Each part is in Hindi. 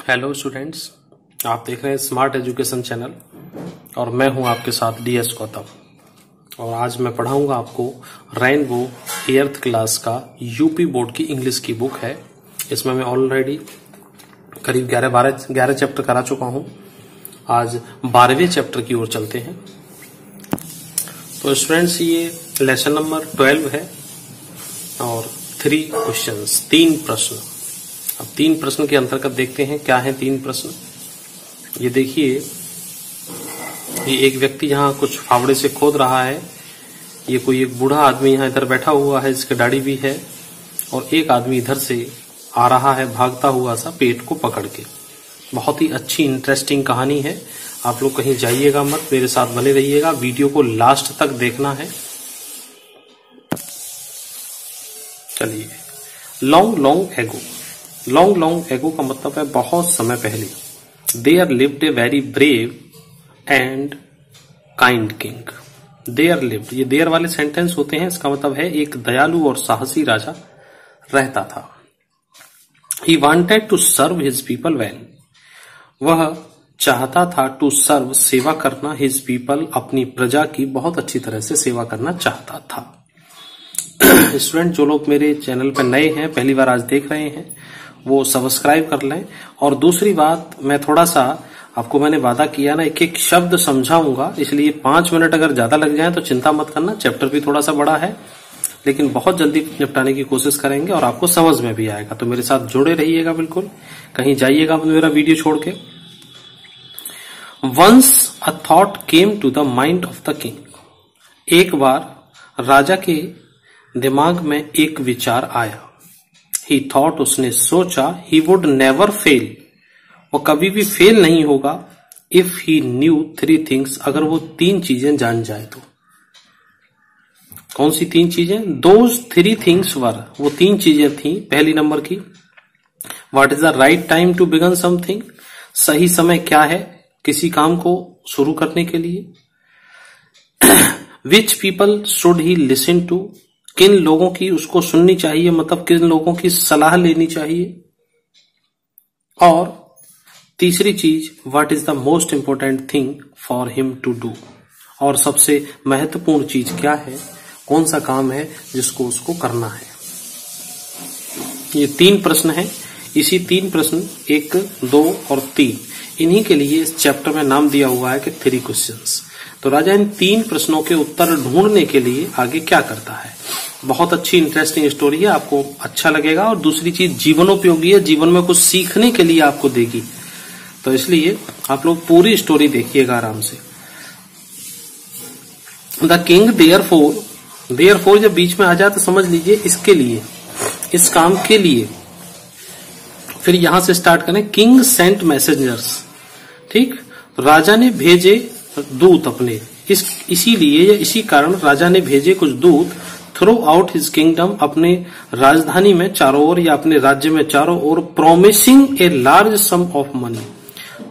हेलो स्टूडेंट्स, आप देख रहे हैं स्मार्ट एजुकेशन चैनल और मैं हूं आपके साथ डीएस गौतम। और आज मैं पढ़ाऊंगा आपको रेनबो 8th क्लास का यूपी बोर्ड की इंग्लिश की बुक है। इसमें मैं ऑलरेडी करीब 11 चैप्टर करा चुका हूं। आज 12वें चैप्टर की ओर चलते हैं। तो स्टूडेंट्स, ये लेसन नंबर 12 है और 3 क्वेश्चंस, 3 प्रश्न। अब 3 प्रश्न के अंतर्गत देखते हैं क्या है 3 प्रश्न। ये देखिए, ये एक व्यक्ति यहाँ कुछ फावड़े से खोद रहा है। ये कोई एक बूढ़ा आदमी यहाँ इधर बैठा हुआ है, इसके दाढ़ी भी है, और एक आदमी इधर से आ रहा है भागता हुआ सा पेट को पकड़ के। बहुत ही अच्छी इंटरेस्टिंग कहानी है। आप लोग कहीं जाइएगा मत, मेरे साथ बने रहिएगा, वीडियो को लास्ट तक देखना है। चलिए, लॉन्ग लॉन्ग एगो का मतलब है बहुत समय पहले। There lived a very brave and kind king. There lived, ये देयर वाले सेंटेंस होते हैं, इसका मतलब है एक दयालु और साहसी राजा रहता था। He wanted to serve his people well, वह चाहता था टू सर्व, सेवा करना, हिज पीपल, अपनी प्रजा की बहुत अच्छी तरह से सेवा करना चाहता था। स्टूडेंट, जो लोग मेरे चैनल पर नए हैं, पहली बार आज देख रहे हैं, वो सब्सक्राइब कर लें। और दूसरी बात, मैं थोड़ा सा आपको मैंने वादा किया ना, एक एक शब्द समझाऊंगा, इसलिए 5 मिनट अगर ज्यादा लग जाए तो चिंता मत करना। चैप्टर भी थोड़ा सा बड़ा है, लेकिन बहुत जल्दी निपटाने की कोशिश करेंगे और आपको समझ में भी आएगा। तो मेरे साथ जुड़े रहिएगा, बिल्कुल कहीं जाइएगा मेरा वीडियो छोड़ के। Once a thought came to the mind of the king. एक बार राजा के दिमाग में एक विचार आया। ही थॉट, उसने सोचा, ही वुड नेवर फेल, वो कभी भी फेल नहीं होगा, इफ ही न्यू 3 थिंग्स, अगर वो 3 चीजें जान जाए तो। कौन सी 3 चीजें? दोज 3 थिंग्स वर, वो 3 चीजें थी। पहली नंबर की, what is the right time to begin something, सही समय क्या है किसी काम को शुरू करने के लिए। Which people should he listen to, किन लोगों की उसको सुननी चाहिए, मतलब किन लोगों की सलाह लेनी चाहिए। और तीसरी चीज, what is the most important thing for him to do, और सबसे महत्वपूर्ण चीज क्या है, कौन सा काम है जिसको उसको करना है। ये 3 प्रश्न हैं। इसी 3 प्रश्न 1, 2 और 3, इन्हीं के लिए इस चैप्टर में नाम दिया हुआ है कि 3 क्वेश्चंस। तो राजा इन 3 प्रश्नों के उत्तर ढूंढने के लिए आगे क्या करता है। बहुत अच्छी इंटरेस्टिंग स्टोरी है, आपको अच्छा लगेगा। और दूसरी चीज, जीवनोपयोगी है, जीवन में कुछ सीखने के लिए आपको देगी। तो इसलिए आप लोग पूरी स्टोरी देखिएगा आराम से। द किंग देयरफॉर जब बीच में आ जाए तो समझ लीजिए इसके लिए, इस काम के लिए। फिर यहां से स्टार्ट करें। किंग सेंट मैसेंजर्स, ठीक, राजा ने भेजे दूत अपने, इसीलिए या इसी कारण राजा ने भेजे कुछ दूत। थ्रू आउट हिज किंगडम, अपने राजधानी में चारों ओर या अपने राज्य में चारों ओर। Promising a large sum of money,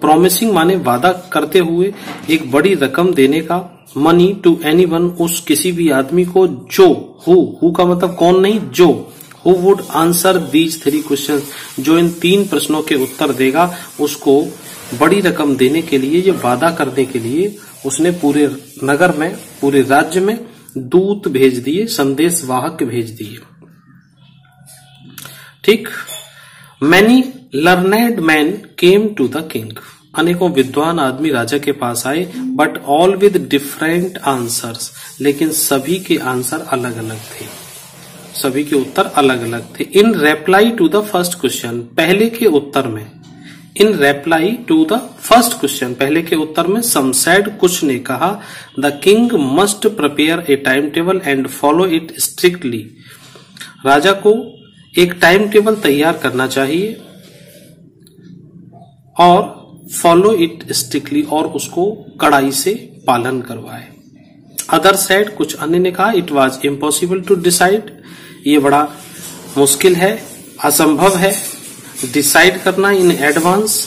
promising माने वादा करते हुए एक बड़ी रकम देने का। मनी टू एनीवन, उस किसी भी आदमी को जो, हु का मतलब कौन नहीं, जो, who would answer these 3 question, जो इन 3 प्रश्नों के उत्तर देगा, उसको बड़ी रकम देने के लिए, ये वादा करने के लिए उसने पूरे नगर में, पूरे राज्य में दूत भेज दिए, संदेश वाहक भेज दिए। ठीक। Many learned man came to the king, अनेकों विद्वान आदमी राजा के पास आए। But all with different answers, लेकिन सभी के आंसर अलग अलग थे, सभी के उत्तर अलग अलग थे। In reply to the first question, पहले के उत्तर में, in reply to the first question, पहले के उत्तर में, सम सेड, कुछ ने कहा, the king must prepare a time table and follow it strictly, राजा को एक टाइम टेबल तैयार करना चाहिए और फॉलो इट स्ट्रिक्टली, और उसको कड़ाई से पालन करवाए। अदर सेड, कुछ अन्य ने कहा, it was impossible to decide, ये बड़ा मुश्किल है, असंभव है डिसाइड करना इन एडवांस,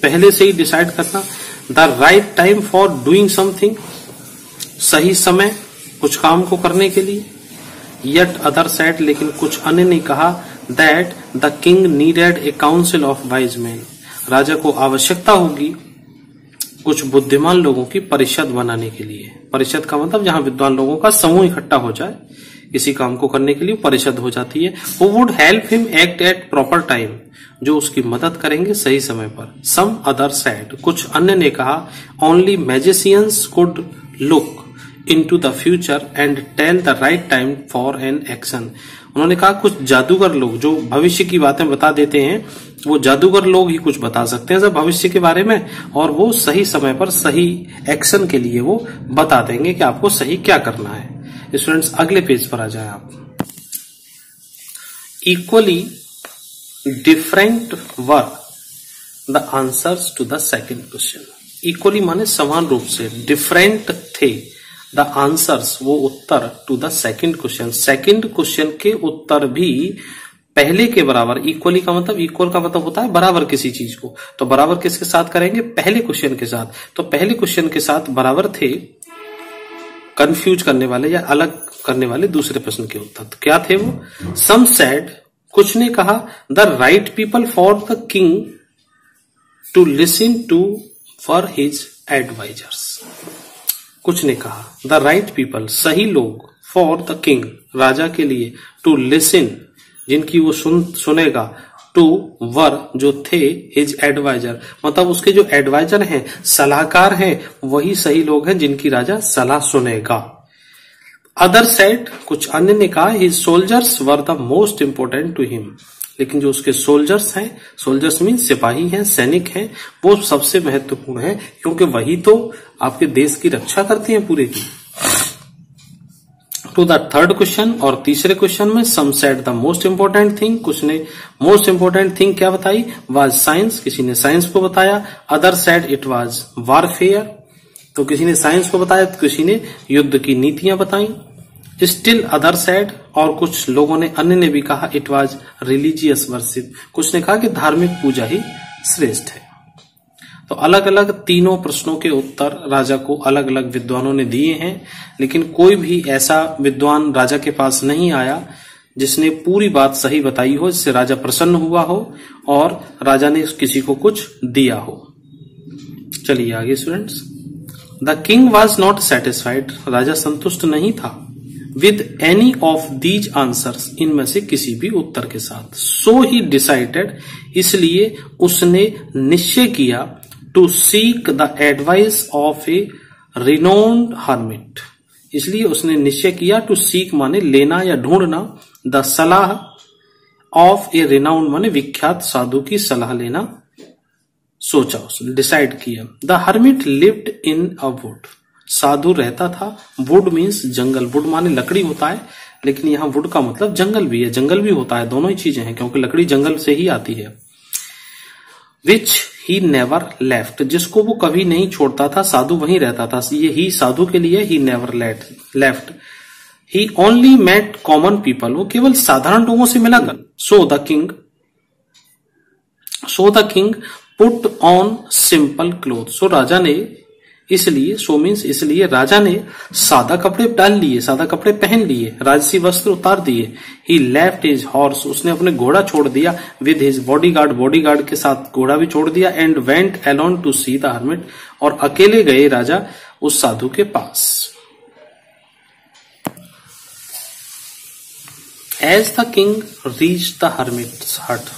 पहले से ही डिसाइड करना। The right time for doing something, सही समय कुछ काम को करने के लिए। येट अदर सेड, लेकिन कुछ अन्य ने कहा, that the king needed a council of wise man, राजा को आवश्यकता होगी कुछ बुद्धिमान लोगों की परिषद बनाने के लिए। परिषद का मतलब जहां विद्वान लोगों का समूह इकट्ठा हो जाए किसी काम को करने के लिए परिषद हो जाती है। Who would help him act at proper time, जो उसकी मदद करेंगे सही समय पर। Some others said, कुछ अन्य ने कहा, only magicians could look into the future and tell the right time for an action। उन्होंने कहा कुछ जादूगर लोग जो भविष्य की बातें बता देते हैं, वो जादूगर लोग ही कुछ बता सकते हैं सब भविष्य के बारे में, और वो सही समय पर सही एक्शन के लिए वो बता देंगे कि आपको सही क्या करना है। स्टूडेंट्स अगले पेज पर आ जाए आप। Equally different were the answers to the second question. Equally माने समान रूप से, डिफरेंट थे द आंसर्स वो उत्तर to the second question. Second question के उत्तर भी पहले के बराबर। इक्वली का मतलब, इक्वल का मतलब होता है बराबर किसी चीज को, तो बराबर किसके साथ करेंगे, पहले क्वेश्चन के साथ। तो पहले क्वेश्चन के साथ बराबर थे कंफ्यूज करने वाले या अलग करने वाले दूसरे प्रश्न के उत्तर। तो क्या थे वो। सम सेड, कुछ ने कहा, the right people for the king to listen to for his advisers. कुछ ने कहा द राइट पीपल, सही लोग, फॉर द किंग, राजा के लिए, टू लिसन, जिनकी वो सुनेगा, टू वर, जो थे, हिज एडवाइजर, मतलब उसके जो एडवाइजर हैं, सलाहकार हैं, वही सही लोग हैं जिनकी राजा सलाह सुनेगा। अदर सेड, कुछ अन्य ने कहा, his soldiers were the most important to him, लेकिन जो उसके सोल्जर्स हैं, सोल्जर्स मीन सिपाही हैं, सैनिक हैं, वो सबसे महत्वपूर्ण है, क्योंकि वही तो आपके देश की रक्षा करते हैं पूरे की। टू द थर्ड क्वेश्चन, और तीसरे क्वेश्चन में some said the most important thing, कुछ ने मोस्ट इंपोर्टेंट थिंग क्या बताई, वाज साइंस, किसी ने साइंस को बताया। Other said it was warfare, तो किसी ने साइंस को बताया, तो किसी ने युद्ध की नीतियां बताई। स्टिल अदर सेड, और कुछ लोगों ने, अन्य ने भी कहा, इट वाज रिलीजियस वर्शिप, कुछ ने कहा कि धार्मिक पूजा ही श्रेष्ठ है। तो अलग अलग तीनों प्रश्नों के उत्तर राजा को अलग अलग विद्वानों ने दिए हैं, लेकिन कोई भी ऐसा विद्वान राजा के पास नहीं आया जिसने पूरी बात सही बताई हो, जिससे राजा प्रसन्न हुआ हो और राजा ने किसी को कुछ दिया हो। चलिए आगे students. The king was not satisfied, राजा संतुष्ट नहीं था, with any of these answers, इनमें से किसी भी उत्तर के साथ। सो ही डिसाइडेड, इसलिए उसने निश्चय किया, to seek the advice of a renowned hermit, इसलिए उसने निश्चय किया, टू सीक माने लेना या ढूंढना, द सलाह ऑफ ए रिनाउंड माने विख्यात साधु की सलाह लेना सोचा, उसने डिसाइड किया। The hermit lived in a wood, साधु रहता था, वुड मीन्स जंगल, वुड माने लकड़ी होता है, लेकिन यहाँ वुड का मतलब जंगल भी है, जंगल भी होता है, दोनों ही चीजें हैं, क्योंकि लकड़ी जंगल से ही आती है। विच ही नेवर लेफ्ट, जिसको वो कभी नहीं छोड़ता था, साधु वहीं रहता था, ये ही साधु के लिए he never left. He only met common people, वो केवल साधारण लोगों से मिला कर। So the king put on simple cloth, so राजा ने, इसलिए, सो मीन्स इसलिए, राजा ने सादा कपड़े डाल लिए, सादा कपड़े पहन लिए, राजसी वस्त्र उतार दिए। ही लेफ्ट हिज हॉर्स, उसने अपने घोड़ा छोड़ दिया, विद हिज बॉडीगार्ड, बॉडीगार्ड के साथ घोड़ा भी छोड़ दिया, and went alone to see the hermit, और अकेले गए राजा उस साधु के पास। As the king reach the hermit's hut,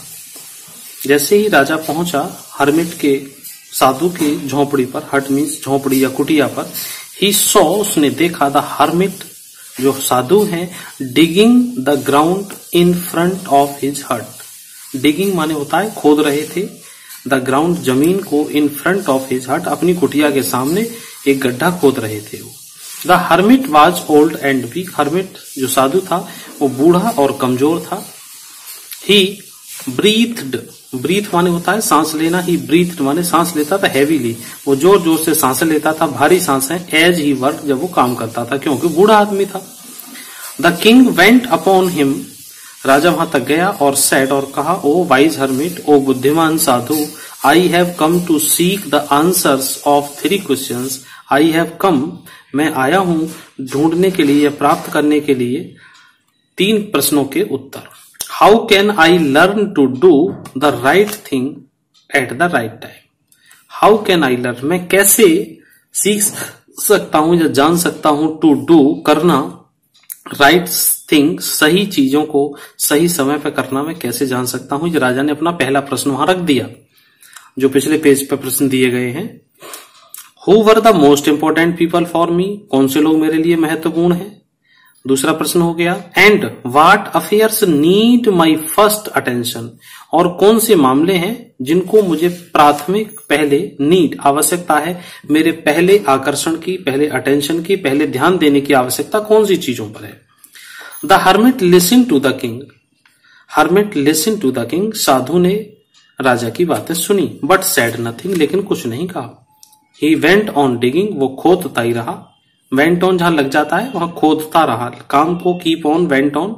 जैसे ही राजा पहुंचा हर्मिट के, साधु के झोंपड़ी पर, हट मीन्स झोंपड़ी या कुटिया पर, ही सॉ, उसने देखा, द हर्मिट, जो साधु हैं, digging the ground in front of his हट। डिगिंग माने होता है खोद रहे थे, द ग्राउंड जमीन को, इन फ्रंट ऑफ हिज हट, अपनी कुटिया के सामने एक गड्ढा खोद रहे थे वो। The hermit was old and weak, hermit जो साधु था वो बूढ़ा और कमजोर था। ही ब्रीथड, ब्रीथ माने होता है सांस लेना, ही ब्रीथड माने सांस लेता था, हैवीली, वो जोर जोर से सांसें लेता था, भारी सांसें, एज ही वर्क, जब वो काम करता था, क्योंकि बूढ़ा आदमी था। The king went upon him, राजा वहां तक गया और सेड, और कहा, ओ वाइज हर्मिट, ओ बुद्धिमान साधु, I have come to seek the answers of 3 questions, I have come, मैं आया हूं ढूंढने के लिए, प्राप्त करने के लिए 3 प्रश्नों के उत्तर। How can I learn to do the right thing at the right time. How can I learn, मैं कैसे सीख सकता हूं या जान सकता हूं, टू डू करना, राइट थिंग सही चीजों को सही समय पे करना मैं कैसे जान सकता हूं। ये राजा ने अपना पहला प्रश्न वहां रख दिया जो पिछले पेज पे प्रश्न दिए गए हैं। Who were the most important people for me, कौन से लोग मेरे लिए महत्वपूर्ण हैं। दूसरा प्रश्न हो गया and what affairs need my first attention, और कौन से मामले हैं जिनको मुझे प्राथमिक पहले नीड आवश्यकता है, मेरे पहले आकर्षण की, पहले अटेंशन की, पहले ध्यान देने की आवश्यकता कौन सी चीजों पर है। The hermit listen to the king, hermit listen to the king, साधु ने राजा की बातें सुनी, बट सेड नथिंग, लेकिन कुछ नहीं कहा। ही वेंट ऑन डिगिंग, वो खोदता ही रहा। वेंट ऑन जहां लग जाता है वहां खोदता रहा, काम को कीप ऑन, वेंट ऑन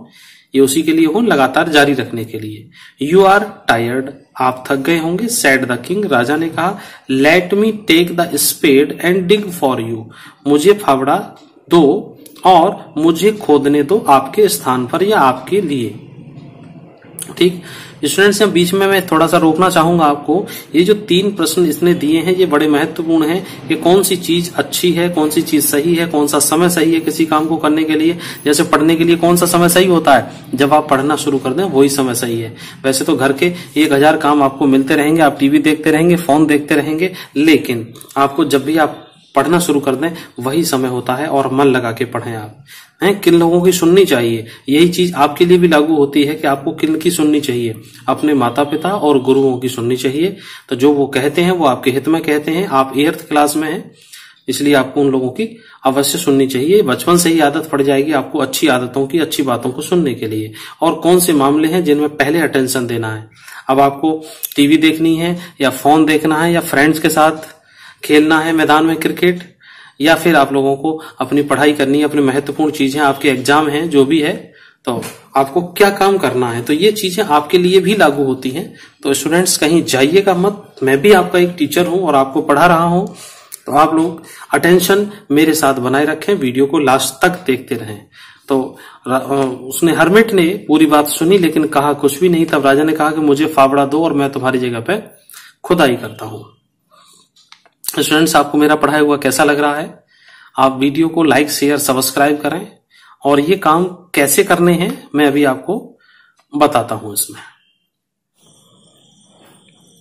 ये उसी के लिए हो, लगातार जारी रखने के लिए। यू आर टायर्ड, आप थक गए होंगे। सेड द किंग, राजा ने कहा। Let me take the spade and dig for you, मुझे फावड़ा दो और मुझे खोदने दो आपके स्थान पर या आपके लिए। ठीक स्टूडेंट्स, यहाँ बीच में मैं थोड़ा सा रोकना चाहूंगा आपको। ये जो 3 प्रश्न इसने दिए हैं ये बड़े महत्वपूर्ण हैं कि कौन सी चीज अच्छी है, कौन सी चीज सही है, कौन सा समय सही है किसी काम को करने के लिए। जैसे पढ़ने के लिए कौन सा समय सही होता है, जब आप पढ़ना शुरू कर दें वही समय सही है। वैसे तो घर के 1000 काम आपको मिलते रहेंगे, आप टीवी देखते रहेंगे, फोन देखते रहेंगे, लेकिन आपको जब भी आप पढ़ना शुरू कर दें वही समय होता है और मन लगा के पढ़ें आप। किन लोगों की सुननी चाहिए, यही चीज आपके लिए भी लागू होती है कि आपको किन की सुननी चाहिए, अपने माता पिता और गुरुओं की सुननी चाहिए। तो जो वो कहते हैं वो आपके हित में कहते हैं। आप 8th क्लास में हैं इसलिए आपको उन लोगों की अवश्य सुननी चाहिए। बचपन से ही आदत पड़ जाएगी आपको अच्छी आदतों की, अच्छी बातों को सुनने के लिए। और कौन से मामले हैं जिनमें पहले अटेंशन देना है। अब आपको टीवी देखनी है या फोन देखना है या फ्रेंड्स के साथ खेलना है मैदान में क्रिकेट, या फिर आप लोगों को अपनी पढ़ाई करनी है, अपनी महत्वपूर्ण चीजें, आपके एग्जाम हैं, जो भी है, तो आपको क्या काम करना है, तो ये चीजें आपके लिए भी लागू होती हैं। तो स्टूडेंट्स कहीं जाइएगा मत, मैं भी आपका एक टीचर हूं और आपको पढ़ा रहा हूं, तो आप लोग अटेंशन मेरे साथ बनाए रखें, वीडियो को लास्ट तक देखते रहें। तो उसने हर्मिट ने पूरी बात सुनी लेकिन कहा कुछ भी नहीं। तब राजा ने कहा कि मुझे फावड़ा दो और मैं तुम्हारी जगह पे खुदाई करता हूं। स्टूडेंट्स, आपको मेरा पढ़ाया हुआ कैसा लग रहा है? आप वीडियो को लाइक शेयर सब्सक्राइब करें, और ये काम कैसे करने हैं मैं अभी आपको बताता हूं। इसमें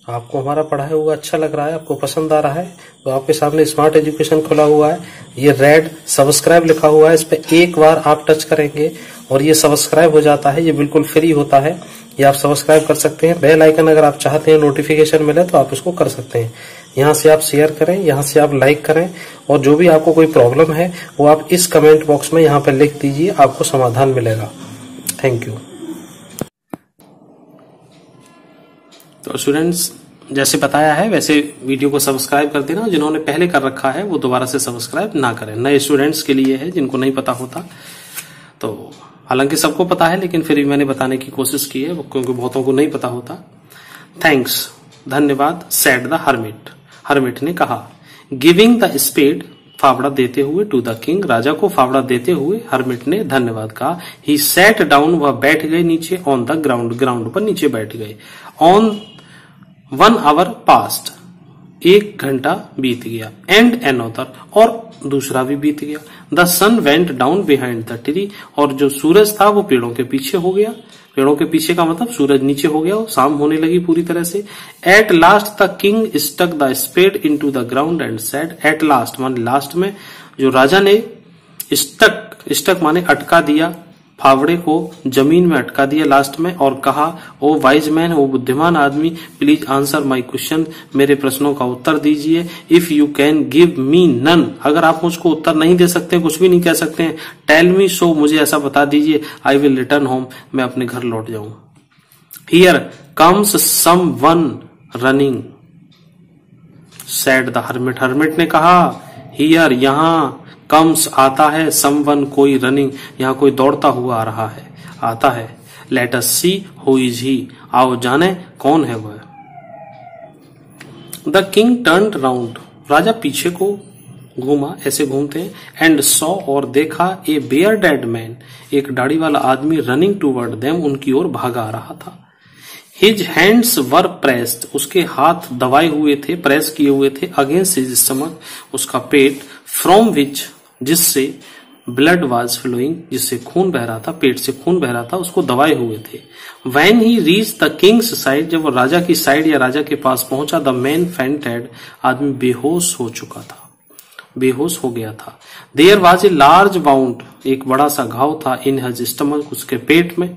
आपको हमारा पढ़ाया हुआ अच्छा लग रहा है, आपको पसंद आ रहा है, तो आपके सामने स्मार्ट एजुकेशन खुला हुआ है। ये रेड सब्सक्राइब लिखा हुआ है, इस पे एक बार आप टच करेंगे और ये सब्सक्राइब हो जाता है। ये बिल्कुल फ्री होता है, ये आप सब्सक्राइब कर सकते हैं। बेल आइकन अगर आप चाहते हैं नोटिफिकेशन मिले तो आप इसको कर सकते हैं। यहाँ से आप शेयर करें, यहाँ से आप लाइक करें, और जो भी आपको कोई प्रॉब्लम है वो आप इस कमेंट बॉक्स में यहाँ पे लिख दीजिए, आपको समाधान मिलेगा। Thank you. तो स्टूडेंट्स, जैसे बताया है वैसे वीडियो को सब्सक्राइब कर देना। जिन्होंने पहले कर रखा है वो दोबारा से सब्सक्राइब ना करें। नए स्टूडेंट्स के लिए है जिनको नहीं पता होता, तो हालांकि सबको पता है लेकिन फिर भी मैंने बताने की कोशिश की है क्योंकि बहुतों को नहीं पता होता। थैंक्स, धन्यवाद। सेड द हर्मिट, हर्मिट ने कहा। गिविंग द स्पेड, फावड़ा देते हुए, टू द किंग, राजा को फावड़ा देते हुए हर्मिट ने धन्यवाद कहा। ही सैट डाउन, वह बैठ गए नीचे। ऑन द ग्राउंड, ग्राउंड पर नीचे बैठ गए। ऑन 1 hour पास्ट, 1 घंटा बीत गया। एंड अनदर, और दूसरा भी बीत गया। The sun went down behind the tree, और जो सूरज था वो पेड़ों के पीछे हो गया। पेड़ों के पीछे का मतलब सूरज नीचे हो गया, शाम होने लगी पूरी तरह से। At last the king stuck the spade into the ground and said, at last माने लास्ट में, जो राजा ने स्टक माने अटका दिया, फावड़े को जमीन में अटका दिया लास्ट में, और कहा, ओ वाइज मैन, ओ बुद्धिमान आदमी, प्लीज आंसर माई क्वेश्चन, मेरे प्रश्नों का उत्तर दीजिए। If you can give me none, अगर आप मुझको उत्तर नहीं दे सकते, कुछ भी नहीं कह सकते हैं, टेल मी सो, मुझे ऐसा बता दीजिए, आई विल रिटर्न होम, मैं अपने घर लौट जाऊं। Here comes someone running, said the hermit, hermit ने कहा। हियर, यहां, कम्स आता है, समवन कोई, रनिंग यहां कोई दौड़ता हुआ आ रहा है, आता है। Let us see who is he, आओ जाने कौन है वह। द किंग टर्न्ड राउंड, राजा पीछे को घूमा, ऐसे घूमते हैं। एंड सॉ, और देखा, ए बियर्डेड मैन, एक दाढ़ी वाला आदमी, रनिंग टूवर्ड देम, उनकी ओर भागा आ रहा था। हिज हैंड्स वर प्रेस्ड, उसके हाथ दबाए हुए थे, प्रेस किए हुए थे, अगेंस्ट हिज स्टमक, उसका पेट, फ्रॉम विच, जिससे ब्लड वाज फ्लोइंग, जिससे खून बह रहा था, पेट से खून बह रहा था, उसको दबाए हुए थे। When he reach the Kings side, जब वो राजा की साइड या राजा के पास पहुंचा, द मैन फेंटेड, आदमी बेहोश हो चुका था, बेहोश हो गया था। There was a large wound, एक बड़ा सा घाव था, इन हिज स्टमक, उसके पेट में।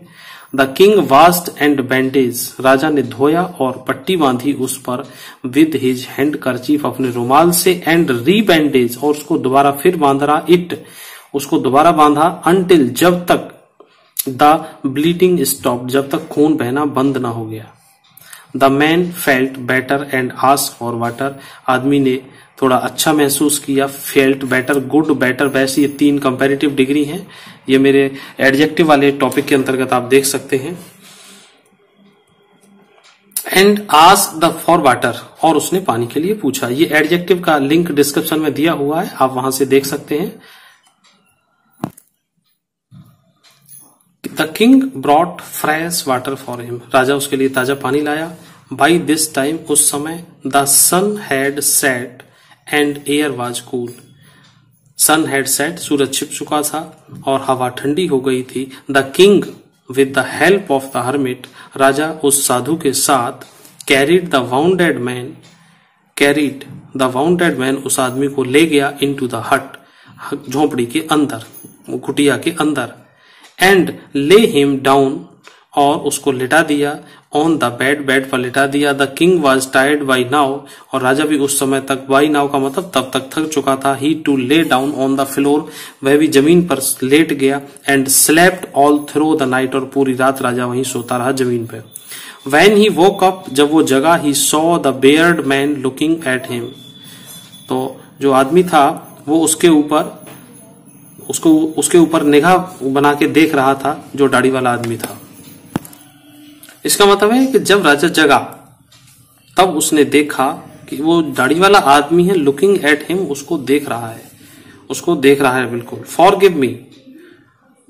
The king washed and bandage, राजा ने धोया और पट्टी बांधी उस पर, विद हिज हैंड कर्चीफ, अपने रुमाल से, एंड री बैंडेज, और उसको दोबारा फिर बांध रहा, इट, उसको दोबारा बांधा, अनटिल, जब तक, द ब्लीडिंग स्टॉप, जब तक खून बहना बंद ना हो गया। The man felt better and asked for water, आदमी ने थोड़ा अच्छा महसूस किया, felt better, good, better, best, ये 3 कंपैरेटिव डिग्री हैं। ये मेरे एडजेक्टिव वाले टॉपिक के अंतर्गत आप देख सकते हैं। And asked the for water, और उसने पानी के लिए पूछा। ये एडजेक्टिव का लिंक डिस्क्रिप्शन में दिया हुआ है, आप वहां से देख सकते हैं। The king brought fresh water for him, राजा उसके लिए ताजा पानी लाया। बाई दिस टाइम, उस समय, the sun had set and air was cool, sun had set, सूरज छिप चुका था और हवा ठंडी हो गई थी। The king with the help of the hermit, राजा उस साधु के साथ, carried the wounded man, carried the wounded man, उस आदमी को ले गया, इनटू द हट, झोपड़ी के अंदर, कुटिया के अंदर, एंड ले हिम डाउन, और उसको लिटा दिया, ऑन द बेड, बेड पर लिटा दिया। The king was tired by now, और राजा भी उस समय तक, बाई नाउ का मतलब तब तक थक चुका था। He too lay down on the floor, वह भी जमीन पर लेट गया। And slept all through the night, और पूरी रात राजा वहीं सोता रहा जमीन पे। व्हेन ही वोक अप, जब वो जगा, he saw the Baird man looking at him, तो जो आदमी था वो उसके ऊपर निगाह बना के देख रहा था, जो दाढ़ी वाला आदमी था। इसका मतलब है कि जब राजा जगा तब उसने देखा कि वो दाढ़ी वाला आदमी है, लुकिंग एट हिम, उसको देख रहा है, उसको देख रहा है बिल्कुल। फॉरगिव मी,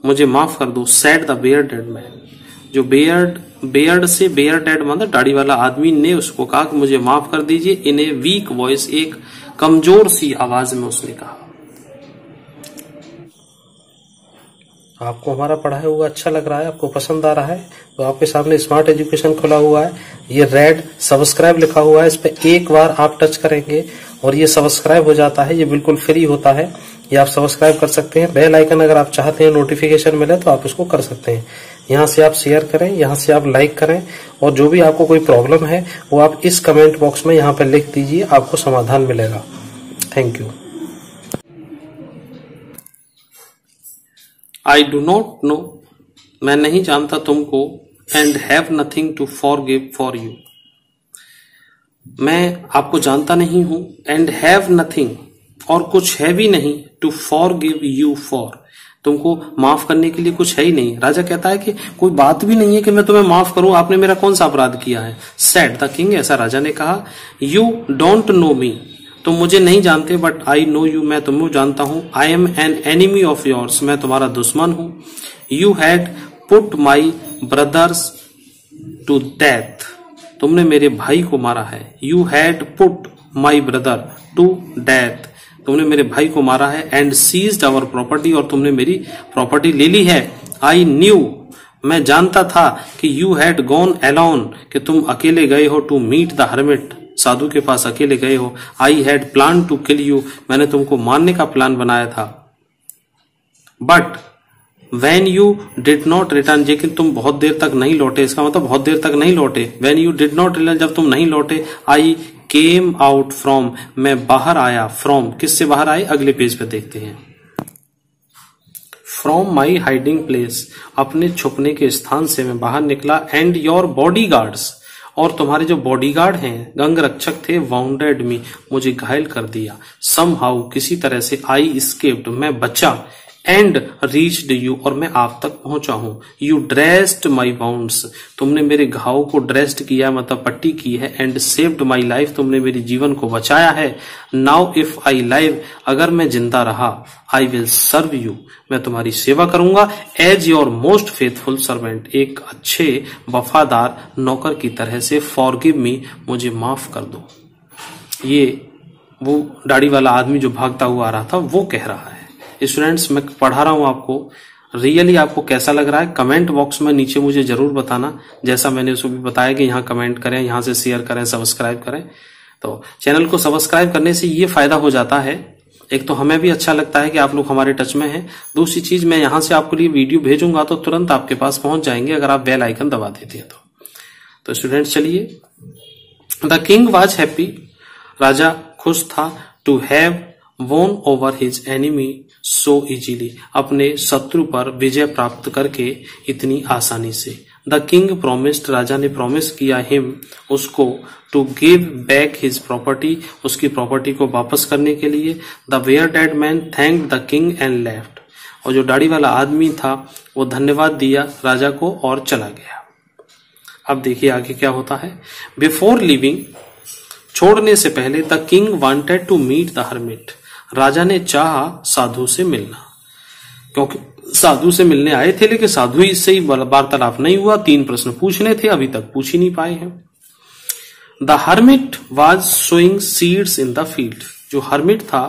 मुझे माफ कर दो, सेड द बेयर्डेड मैन, जो बेयर्ड से बेयर्डेड मतलब दाढ़ी वाला आदमी ने उसको कहा कि मुझे माफ कर दीजिए। इन ए वीक वॉइस, एक कमजोर सी आवाज में उसने कहा। आपको हमारा पढ़ाया हुआ अच्छा लग रहा है, आपको पसंद आ रहा है, तो आपके सामने स्मार्ट एजुकेशन खुला हुआ है। ये रेड सब्सक्राइब लिखा हुआ है, इस पे एक बार आप टच करेंगे और ये सब्सक्राइब हो जाता है। ये बिल्कुल फ्री होता है, ये आप सब्सक्राइब कर सकते हैं। बेल आइकन अगर आप चाहते हैं नोटिफिकेशन मिले तो आप इसको कर सकते हैं। यहाँ से आप शेयर करें, यहाँ से आप लाइक करें, और जो भी आपको कोई प्रॉब्लम है वो आप इस कमेंट बॉक्स में यहाँ पे लिख दीजिए, आपको समाधान मिलेगा। Thank you. I do not know, मैं नहीं जानता तुमको, and have nothing to forgive for you, मैं आपको जानता नहीं हूं, एंड हैव नथिंग, और कुछ है भी नहीं, टू फॉरगिव यू फॉर, तुमको माफ करने के लिए कुछ है ही नहीं। राजा कहता है कि कोई बात भी नहीं है कि मैं तुम्हें माफ करूं, आपने मेरा कौन सा अपराध किया है। सेड द किंग, ऐसा राजा ने कहा। यू डोंट नो मी, तुम मुझे नहीं जानते, बट आई नो यू, मैं तुम्हें जानता हूं। I am an enemy of yours, मैं तुम्हारा दुश्मन हूं। You had put my brothers to death, तुमने मेरे भाई को मारा है। You had put my brother to death, तुमने मेरे भाई को मारा है। एंड सीज्ड आवर प्रॉपर्टी, और तुमने मेरी प्रॉपर्टी ले ली है। आई न्यू, मैं जानता था कि यू हैड गॉन अलोन, कि तुम अकेले गए हो। टू मीट द हर्मिट, साधु के पास अकेले गए हो। I had plan to kill you, मैंने तुमको मारने का प्लान बनाया था। But when you did not return, लेकिन तुम बहुत देर तक नहीं लौटे, इसका मतलब बहुत देर तक नहीं लौटे। When you did not return, जब तुम नहीं लौटे। आई केम आउट फ्रॉम, मैं बाहर आया। फ्रॉम, किससे बाहर आए, अगले पेज पे देखते हैं। फ्रॉम माई हाइडिंग प्लेस, अपने छुपने के स्थान से मैं बाहर निकला। एंड योर बॉडी गार्ड्स, और तुम्हारे जो बॉडीगार्ड हैं, अंगरक्षक थे, वाउंडेड मी, मुझे घायल कर दिया। सम हाउ, किसी तरह से। आई एस्केप्ड, मैं बचा। एंड रीच्ड यू, और मैं आप तक पहुंचा हूं। यू ड्रेस्ड माई बाउंड्स, तुमने मेरे घाव को ड्रेस्ड किया मतलब पट्टी की है। एंड सेव्ड माई लाइफ, तुमने मेरी जीवन को बचाया है। नाउ इफ आई लाइव, अगर मैं जिंदा रहा, आई विल सर्व यू, मैं तुम्हारी सेवा करूंगा। As your most faithful servant, एक अच्छे वफादार नौकर की तरह से। फॉरगिव मी, मुझे माफ कर दो। ये वो दाढ़ी वाला आदमी जो भागता हुआ आ रहा था वो कह रहा है। स्टूडेंट्स, मैं पढ़ा रहा हूं आपको, रियली आपको कैसा लग रहा है कमेंट बॉक्स में नीचे मुझे जरूर बताना। जैसा मैंने उसको भी बताया कि यहाँ कमेंट करें, यहाँ से शेयर करें, सब्सक्राइब करें। तो चैनल को सब्सक्राइब करने से ये फायदा हो जाता है, एक तो हमें भी अच्छा लगता है कि आप लोग हमारे टच में हैं। दूसरी चीज, मैं यहां से आपके लिए वीडियो भेजूंगा तो तुरंत आपके पास पहुंच जाएंगे अगर आप बेल आइकन दबा देते हैं तो स्टूडेंट्स चलिए। द किंग वॉज हैप्पी, राजा खुश था। टू हैव वोन over his enemy so easily, अपने शत्रु पर विजय प्राप्त करके इतनी आसानी से। द किंग प्रोमिस्ड, राजा ने प्रॉमिस किया हिम, उसको, to give back his property, उसकी प्रॉपर्टी को वापस करने के लिए। The bearded man thanked the king and left, और जो दाढ़ी वाला आदमी था वो धन्यवाद दिया राजा को और चला गया। अब देखिए आगे क्या होता है। बिफोर लिविंग, छोड़ने से पहले, the king wanted to meet the hermit, राजा ने चाहा साधु से मिलना, क्योंकि साधु से मिलने आए थे लेकिन साधु इससे ही वार्तालाप नहीं हुआ। 3 प्रश्न पूछने थे, अभी तक पूछ ही नहीं पाए हैं। The hermit was sowing seeds in the field, जो हर्मिट था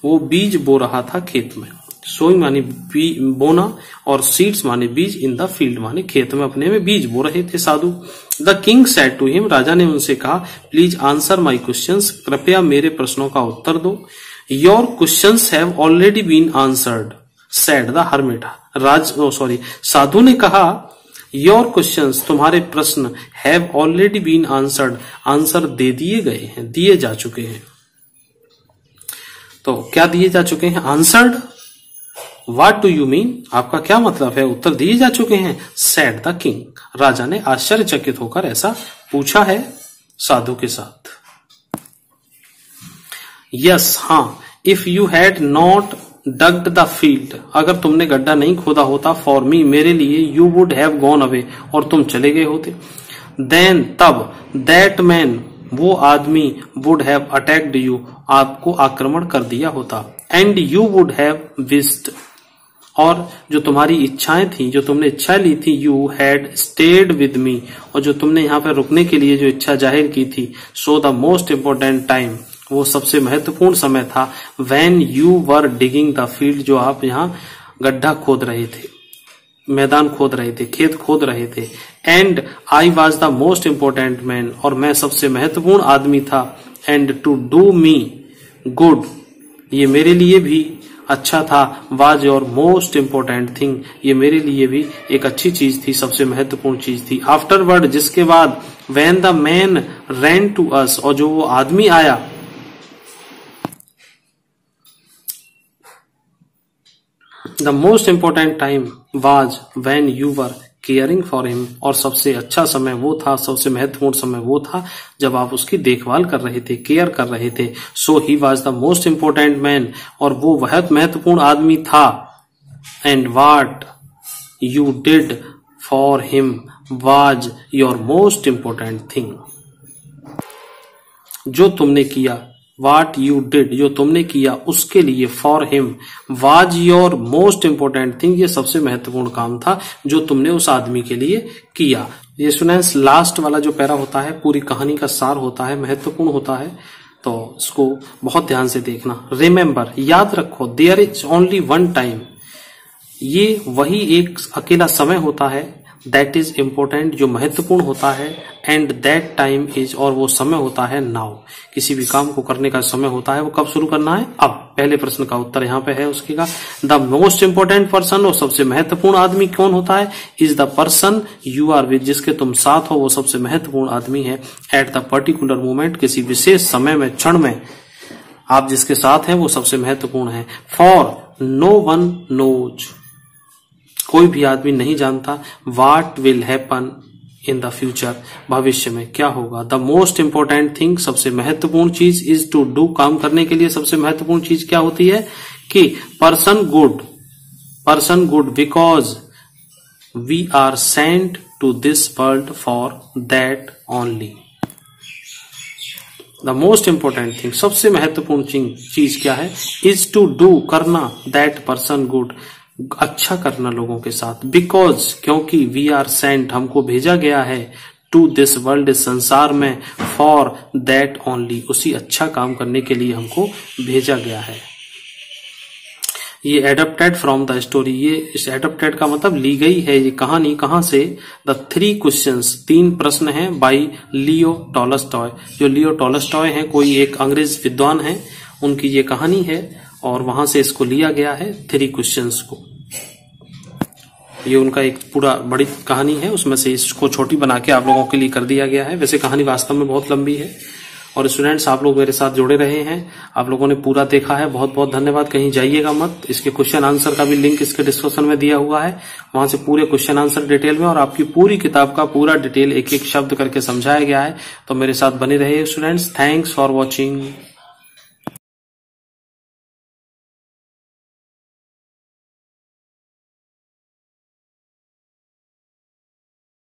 वो बीज बो रहा था खेत में। सोइंग माने बोना और सीड्स माने बीज, इन द फील्ड माने खेत में अपने में बीज बो रहे थे साधु। The king said to him, राजा ने उनसे कहा, प्लीज आंसर माई क्वेश्चंस, कृपया मेरे प्रश्नों का उत्तर दो। Your questions have already been answered, said the hermit, साधु ने कहा, योर क्वेश्चंस, तुम्हारे प्रश्न, have already been answered, answer दे दिए गए हैं, दिए जा चुके हैं। तो क्या दिए जा चुके हैं? Answered. What do you mean, आपका क्या मतलब है? उत्तर दिए जा चुके हैं, सेड द किंग, राजा ने आश्चर्यचकित होकर ऐसा पूछा है साधु के साथ। यस, हाँ, if you had not डग्ड the field, अगर तुमने गड्ढा नहीं खोदा होता, फॉर मी, मेरे लिए, you would have gone away, और तुम चले गए होते। देन, तब, दैट मैन, वो आदमी, वुड हैव अटैक्ड यू, आपको आक्रमण कर दिया होता। And you would have wished, और जो तुम्हारी इच्छाएं थी, जो तुमने इच्छा ली थी, you had stayed with me, और जो तुमने यहाँ पर रुकने के लिए जो इच्छा जाहिर की थी, so the most important time, वो सबसे महत्वपूर्ण समय था, when you were digging the field, जो आप यहाँ गड्ढा खोद रहे थे, मैदान खोद रहे थे, खेत खोद रहे थे। And I was the most important man, और मैं सबसे महत्वपूर्ण आदमी था। And to do me good, ये मेरे लिए भी अच्छा था। Was your most important thing, ये मेरे लिए भी एक अच्छी चीज थी, सबसे महत्वपूर्ण चीज थी। आफ्टरवर्ड, जिसके बाद, when the man ran to us, और जो वो आदमी आया, the most important time was when you were caring for him, और सबसे अच्छा समय वो था, सबसे महत्वपूर्ण समय वो था जब आप उसकी देखभाल कर रहे थे, केयर कर रहे थे। So he was the most important man, और वो बहुत महत्वपूर्ण आदमी था। And what you did for him was your most important thing, जो तुमने किया, What you did, जो तुमने किया उसके लिए, for him was your most important thing, ये सबसे महत्वपूर्ण काम था जो तुमने उस आदमी के लिए किया। ये स्टूडेंट्स, लास्ट वाला जो पैरा होता है पूरी कहानी का सार होता है, महत्वपूर्ण होता है, तो इसको बहुत ध्यान से देखना। रिमेम्बर, याद रखो, there is only one time, ये वही एक अकेला समय होता है, दैट इज इम्पोर्टेंट, जो महत्वपूर्ण होता है। एंड दैट टाइम इज, और वो समय होता है नाउ, किसी भी काम को करने का समय होता है, वो कब शुरू करना है? अब। पहले प्रश्न का उत्तर यहाँ पे है उसके का। द मोस्ट इम्पोर्टेंट पर्सन, और सबसे महत्वपूर्ण आदमी कौन होता है? Is the person you are with, जिसके तुम साथ हो वो सबसे महत्वपूर्ण आदमी है। एट द पर्टिकुलर मोमेंट, किसी विशेष समय में, क्षण में आप जिसके साथ हैं वो सबसे महत्वपूर्ण है। फॉर नो वन नोज, कोई भी आदमी नहीं जानता, what will happen in the future, भविष्य में क्या होगा। द मोस्ट इम्पोर्टेंट थिंग, सबसे महत्वपूर्ण चीज, इज टू डू, काम करने के लिए सबसे महत्वपूर्ण चीज क्या होती है? कि person good, person good because we are sent to this world for that only. The most important thing, सबसे महत्वपूर्ण चीज क्या है? is to do, करना, that person good, अच्छा करना लोगों के साथ, because, क्योंकि we are sent, हमको भेजा गया है, to this world, संसार में, for that only, उसी अच्छा काम करने के लिए हमको भेजा गया है। ये एडप्टेड फ्रॉम द स्टोरी, ये इस एडप्टेड का मतलब ली गई है ये कहानी, कहां से? द 3 क्वेश्चंस, 3 प्रश्न हैं, बाई लियो टॉलस्टॉय। जो लियो टॉलस्टॉय हैं, कोई एक अंग्रेज विद्वान हैं, उनकी ये कहानी है और वहां से इसको लिया गया है 3 क्वेश्चंस को। ये उनका एक पूरा बड़ी कहानी है, उसमें से इसको छोटी बना के आप लोगों के लिए कर दिया गया है। वैसे कहानी वास्तव में बहुत लंबी है। और स्टूडेंट्स, आप लोग मेरे साथ जुड़े रहे हैं, आप लोगों ने पूरा देखा है, बहुत बहुत धन्यवाद। कहीं जाइएगा मत, इसके क्वेश्चन आंसर का भी लिंक इसके डिस्क्रिप्शन में दिया हुआ है, वहां से पूरे क्वेश्चन आंसर डिटेल में और आपकी पूरी किताब का पूरा डिटेल एक एक शब्द करके समझाया गया है। तो मेरे साथ बने रहिए स्टूडेंट्स। Thanks for watching.